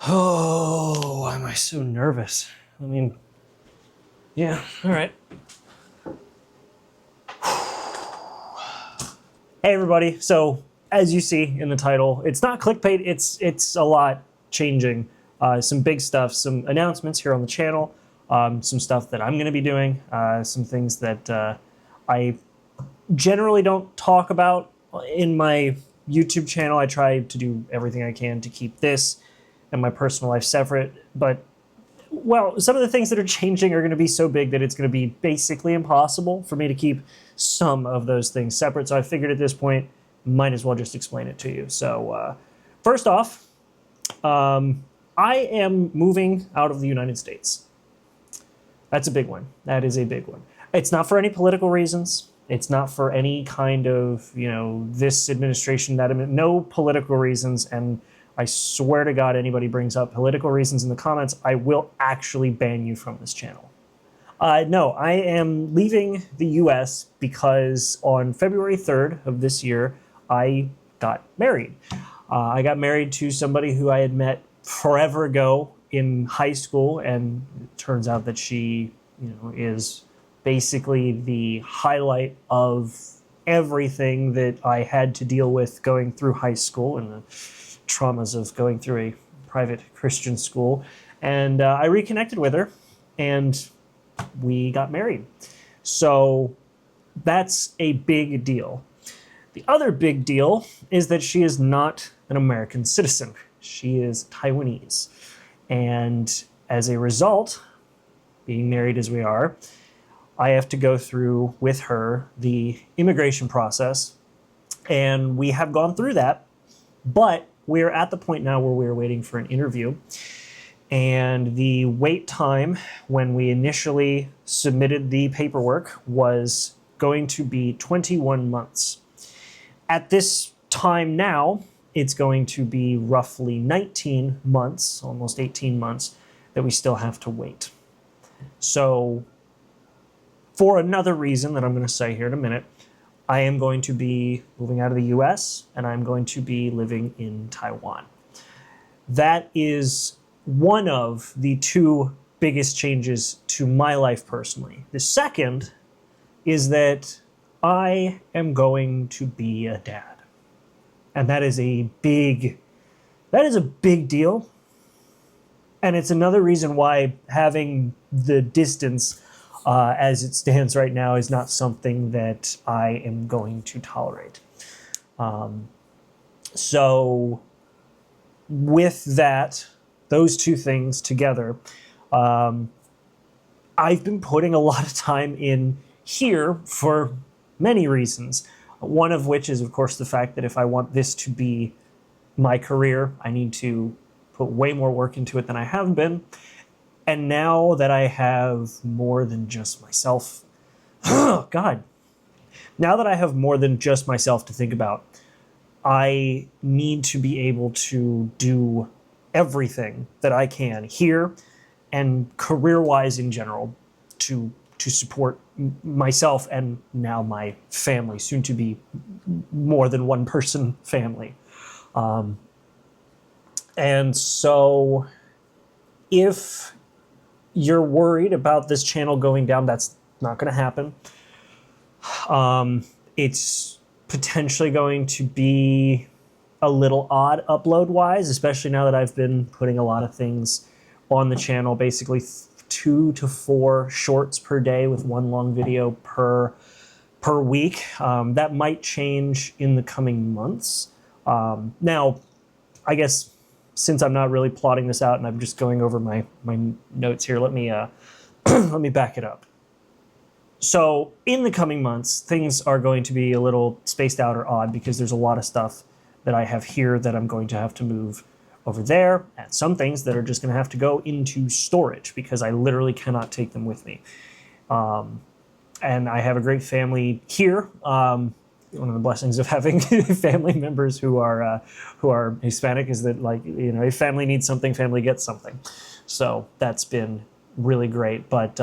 Oh, why am I so nervous? I mean, yeah, all right. Hey everybody. So as you see in the title, it's not clickbait. It's a lot changing. Some big stuff, some announcements here on the channel, some stuff that I'm going to be doing, some things that I generally don't talk about in my YouTube channel. I try to do everything I can to keep this and my personal life separate, but well, some of the things that are changing are going to be so big that it's going to be basically impossible for me to keep some of those things separate. So I figured at this point, might as well just explain it to you. So first off, I am moving out of the United States. That's a big one. That is a big one. It's not for any political reasons. It's not for any kind of, this administration, that, no political reasons. And I swear to God, anybody brings up political reasons in the comments, I will actually ban you from this channel. No, I am leaving the US because on February 3rd of this year, I got married. I got married to somebody who I had met forever ago in high school, and it turns out that she, is basically the highlight of everything that I had to deal with going through high school and the traumas of going through a private Christian school. And I reconnected with her and we got married. So that's a big deal. The other big deal is that she is not an American citizen. She is Taiwanese. And as a result, being married as we are, I have to go through with her the immigration process. And we have gone through that, but we're at the point now where we're waiting for an interview. And the wait time when we initially submitted the paperwork was going to be 21 months. At this time now, it's going to be roughly 19 months, almost 18 months, that we still have to wait. So for another reason that I'm going to say here in a minute, I am going to be moving out of the US and I'm going to be living in Taiwan. That is one of the two biggest changes to my life personally. The second is that I am going to be a dad. And that is a big deal. And it's another reason why having the distance as it stands right now is not something that I am going to tolerate. So with that, those two things together, I've been putting a lot of time in here for many reasons. One of which is, of course, the fact that if I want this to be my career, I need to put way more work into it than I have been. And now that I have more than just myself, oh God, now that I have more than just myself to think about, I need to be able to do everything that I can here and career-wise in general to support myself and now my family, soon to be more than one person family. And so if you're worried about this channel going down, that's not going to happen. It's potentially going to be a little odd upload-wise, especially now that I've been putting a lot of things on the channel, basically 2 to 4 shorts per day with one long video per week. That might change in the coming months. Now, I guess since I'm not really plotting this out and I'm just going over my notes here, let me let me back it up. So in the coming months, things are going to be a little spaced out or odd because there's a lot of stuff that I have here that I'm going to have to move over there, and some things that are just going to have to go into storage because I literally cannot take them with me. And I have a great family here. One of the blessings of having family members who are Hispanic is that, like, if family needs something, family gets something. So that's been really great, but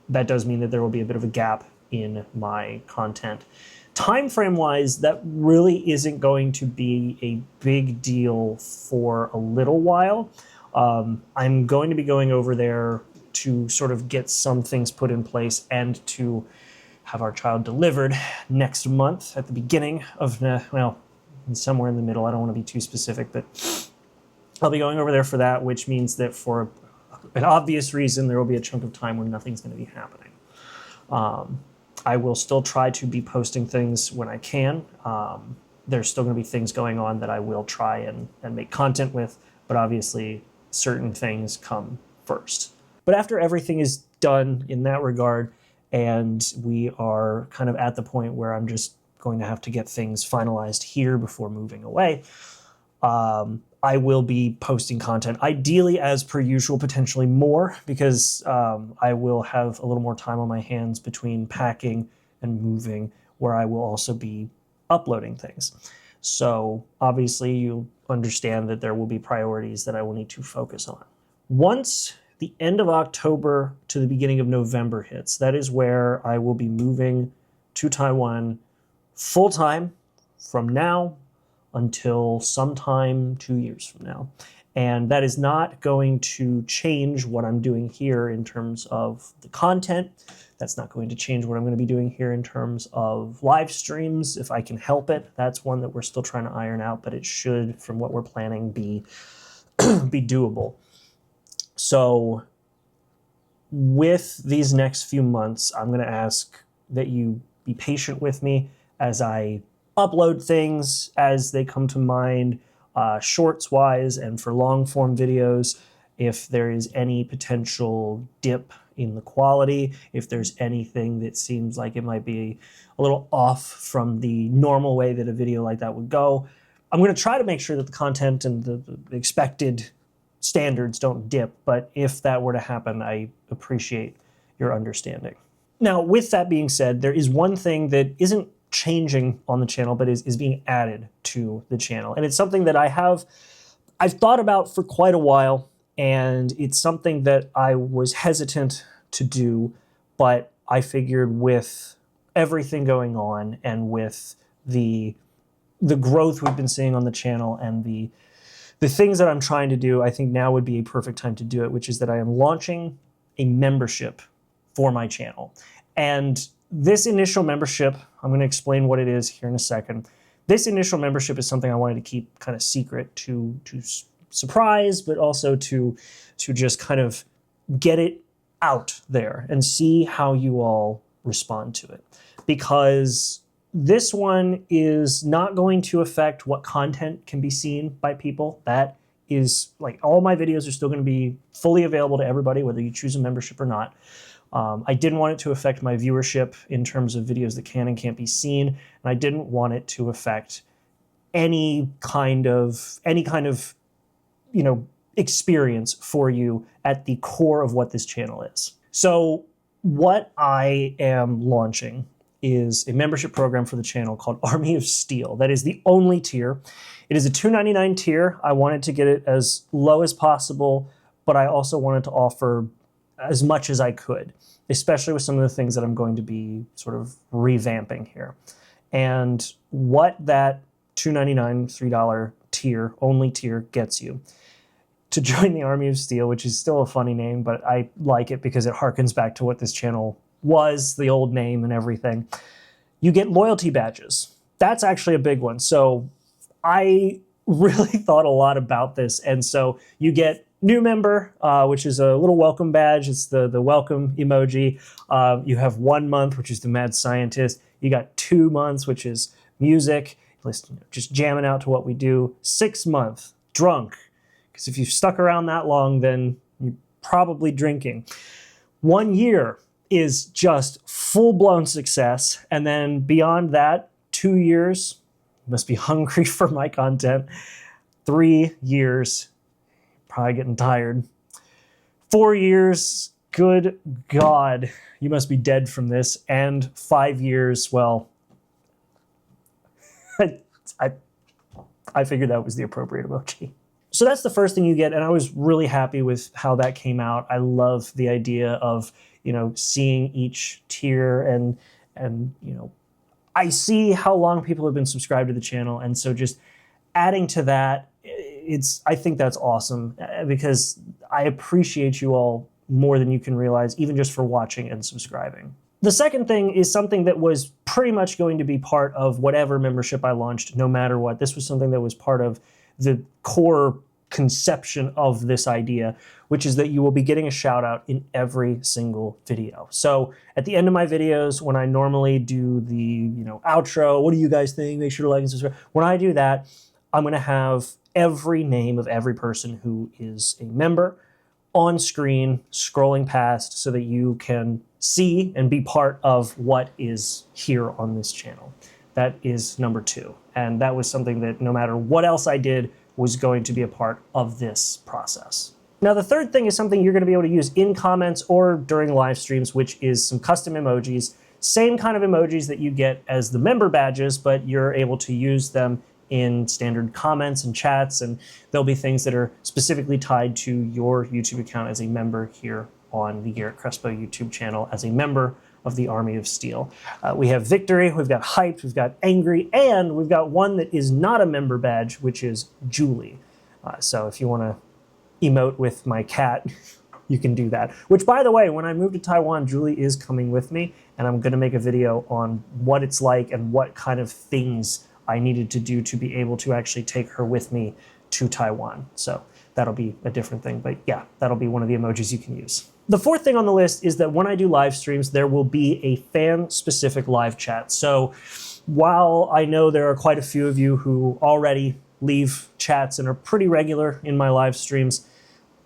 that does mean that there will be a bit of a gap in my content. Time frame wise, that really isn't going to be a big deal for a little while. I'm going to be going over there to sort of get some things put in place and to have our child delivered next month at the beginning of, well, somewhere in the middle. I don't want to be too specific, but I'll be going over there for that, which means that for an obvious reason, there will be a chunk of time where nothing's going to be happening. I will still try to be posting things when I can. There's still going to be things going on that I will try and make content with, but obviously certain things come first. But after everything is done in that regard, and we are kind of at the point where I'm just going to have to get things finalized here before moving away, I will be posting content, ideally as per usual, potentially more, because I will have a little more time on my hands between packing and moving, where I will also be uploading things. So obviously you'll understand that there will be priorities that I will need to focus on. Once the end of October to the beginning of November hits, that is where I will be moving to Taiwan full-time from now until sometime 2 years from now. And that is not going to change what I'm doing here in terms of the content. That's not going to change what I'm going to be doing here in terms of live streams, if I can help it. That's one that we're still trying to iron out, but it should, from what we're planning, be doable. So with these next few months, I'm going to ask that you be patient with me as I upload things as they come to mind, shorts-wise and for long-form videos. If there is any potential dip in the quality, if there's anything that seems like it might be a little off from the normal way that a video like that would go, I'm going to try to make sure that the content and the expected standards don't dip, but if that were to happen, I appreciate your understanding. Now, with that being said, there is one thing that isn't changing on the channel, but is being added to the channel. And it's something that I've thought about for quite a while, and it's something that I was hesitant to do, but I figured with everything going on and with the growth we've been seeing on the channel and the things that I'm trying to do, I think now would be a perfect time to do it, which is that I am launching a membership for my channel. And this initial membership, I'm going to explain what it is here in a second. This initial membership is something I wanted to keep kind of secret to surprise, but also to just kind of get it out there and see how you all respond to it. Because this one is not going to affect what content can be seen by people. That is, like, all my videos are still going to be fully available to everybody, whether you choose a membership or not. I didn't want it to affect my viewership in terms of videos that can and can't be seen, and I didn't want it to affect any kind of experience for you at the core of what this channel is. So what I am launching is a membership program for the channel called Army of Steel. That is the only tier. It is a $2.99 tier. I wanted to get it as low as possible, but I also wanted to offer as much as I could, especially with some of the things that I'm going to be sort of revamping here. And what that $2.99, $3 tier, only tier, gets you to join the Army of Steel, which is still a funny name, but I like it because it harkens back to what this channel was, the old name and everything. You get loyalty badges. That's actually a big one. So I really thought a lot about this. And so you get new member, which is a little welcome badge. It's the welcome emoji. You have 1 month, which is the mad scientist. You got 2 months, which is music, just jamming out to what we do. 6 month, drunk. Because if you've stuck around that long, then you're probably drinking. 1 year is just full-blown success. And then beyond that, 2 years, you must be hungry for my content. 3 years, probably getting tired. 4 years, good God, you must be dead from this. And 5 years, well, I figured that was the appropriate emoji. So that's the first thing you get, and I was really happy with how that came out. I love the idea of, seeing each tier and I see how long people have been subscribed to the channel, and so just adding to that, I think that's awesome because I appreciate you all more than you can realize, even just for watching and subscribing. The second thing is something that was pretty much going to be part of whatever membership I launched, no matter what. This was something that was part of the core conception of this idea, which is that you will be getting a shout out in every single video. So at the end of my videos, when I normally do the outro, what do you guys think? Make sure to like and subscribe. When I do that, I'm going to have every name of every person who is a member on screen, scrolling past, so that you can see and be part of what is here on this channel. That is number 2. And that was something that no matter what else I did was going to be a part of this process. Now, the third thing is something you're going to be able to use in comments or during live streams, which is some custom emojis. Same kind of emojis that you get as the member badges, but you're able to use them in standard comments and chats, and there'll be things that are specifically tied to your YouTube account as a member here on the Garrett Crespo YouTube channel as a member of the Army of Steel. We have Victory, we've got Hyped, we've got Angry, and we've got one that is not a member badge, which is Julie. So if you want to emote with my cat, you can do that. Which, by the way, when I move to Taiwan, Julie is coming with me, and I'm going to make a video on what it's like and what kind of things I needed to do to be able to actually take her with me to Taiwan. So that'll be a different thing, but yeah, that'll be one of the emojis you can use. The fourth thing on the list is that when I do live streams, there will be a fan-specific live chat. So while I know there are quite a few of you who already leave chats and are pretty regular in my live streams,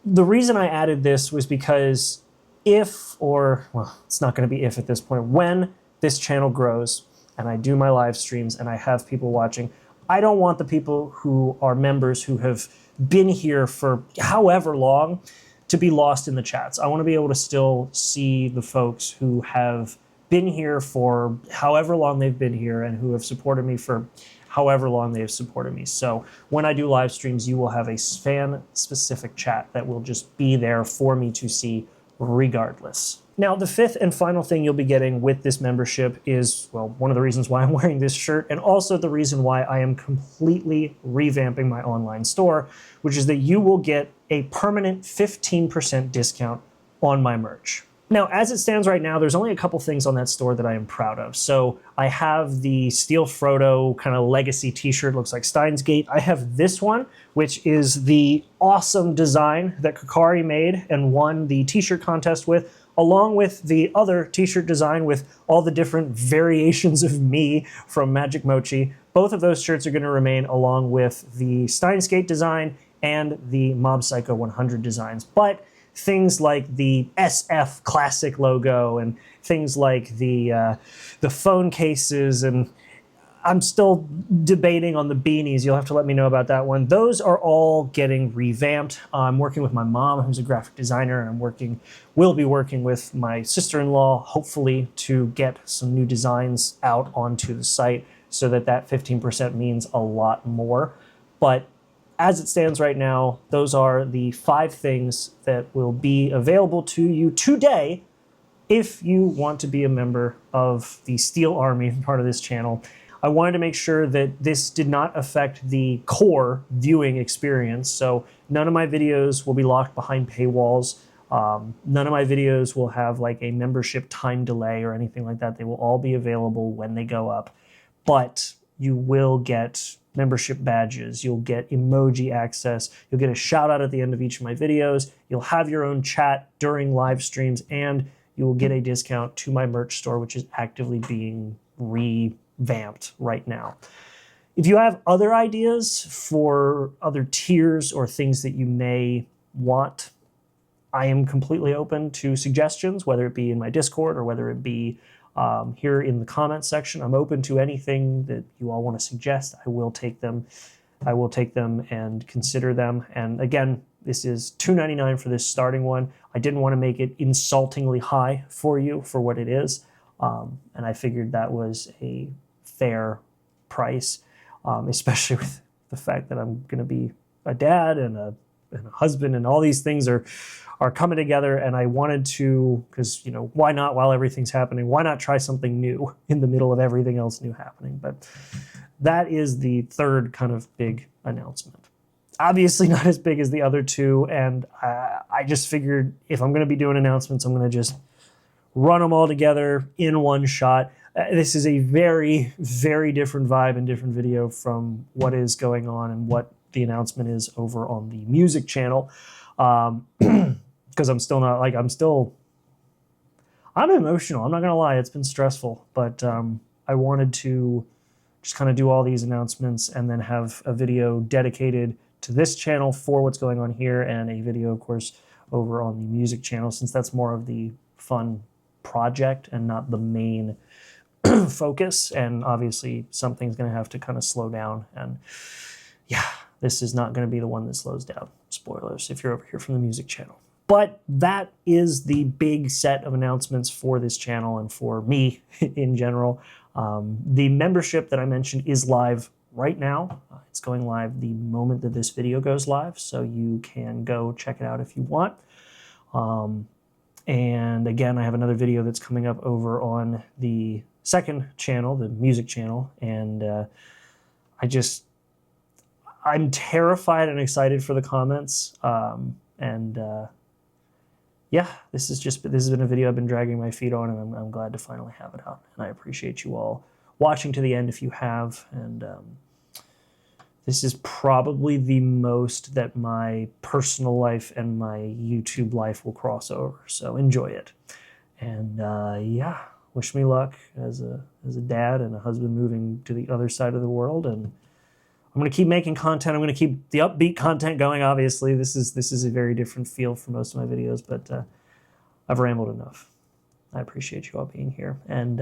the reason I added this was because it's not going to be if at this point, when this channel grows and I do my live streams and I have people watching, I don't want the people who are members who have been here for however long to be lost in the chats. I want to be able to still see the folks who have been here for however long they've been here and who have supported me for however long they have supported me. So when I do live streams, you will have a fan-specific chat that will just be there for me to see regardless. Now, the fifth and final thing you'll be getting with this membership is, well, one of the reasons why I'm wearing this shirt, and also the reason why I am completely revamping my online store, which is that you will get a permanent 15% discount on my merch. Now, as it stands right now, there's only a couple things on that store that I am proud of. So I have the Steel Frodo kind of legacy t-shirt, looks like Steins Gate. I have this one, which is the awesome design that Kakari made and won the t-shirt contest with, along with the other t-shirt design with all the different variations of me from Magic Mochi. Both of those shirts are going to remain, along with the Steins Gate design and the Mob Psycho 100 designs. But things like the SF Classic logo and things like the phone cases, and I'm still debating on the beanies. You'll have to let me know about that one. Those are all getting revamped. I'm working with my mom, who's a graphic designer, and will be working with my sister-in-law, hopefully, to get some new designs out onto the site so that 15% means a lot more. But as it stands right now, those are the 5 things that will be available to you today if you want to be a member of the Steel Army, part of this channel. I wanted to make sure that this did not affect the core viewing experience. So none of my videos will be locked behind paywalls. None of my videos will have like a membership time delay or anything like that. They will all be available when they go up. But you will get membership badges, you'll get emoji access, you'll get a shout out at the end of each of my videos, you'll have your own chat during live streams, and you will get a discount to my merch store, which is actively being revamped right now. If you have other ideas for other tiers or things that you may want, I am completely open to suggestions, whether it be in my Discord or whether it be here in the comments section. I'm open to anything that you all want to suggest. I will take them. I will take them and consider them. And again, this is $2.99 for this starting one. I didn't want to make it insultingly high for you for what it is. And I figured that was a fair price, especially with the fact that I'm going to be a dad and a husband, and all these things are coming together. And I wanted to, because, why not, while everything's happening, why not try something new in the middle of everything else new happening? But that is the third kind of big announcement. obviously not as big as the other two, and I just figured if I'm going to be doing announcements, I'm going to just run them all together in one shot. This is a very, very different vibe and different video from what is going on and what the announcement is over on the music channel. Because I'm still not, like, I'm emotional. I'm not going to lie. It's been stressful, but I wanted to just kind of do all these announcements and then have a video dedicated to this channel for what's going on here, and a video, of course, over on the music channel, since that's more of the fun project and not the main focus. And obviously something's going to have to kind of slow down, and yeah, this is not going to be the one that slows down. Spoilers if you're over here from the music channel. But that is the big set of announcements for this channel and for me in general. The membership that I mentioned is live right now. It's going live the moment that this video goes live, so you can go check it out if you want. And again, I have another video that's coming up over on the second channel, the music channel, and I'm terrified and excited for the comments. Yeah, this has been a video I've been dragging my feet on, and I'm glad to finally have it out. And I appreciate you all watching to the end if you have. And this is probably the most that my personal life and my YouTube life will cross over. So enjoy it. And yeah, wish me luck as a dad and a husband moving to the other side of the world. And I'm going to keep making content. I'm going to keep the upbeat content going. Obviously, this is a very different feel for most of my videos, but I've rambled enough. I appreciate you all being here. And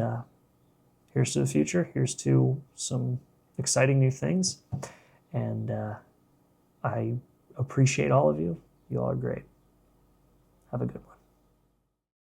here's to the future. Here's to some exciting new things. And I appreciate all of you. You all are great. Have a good one.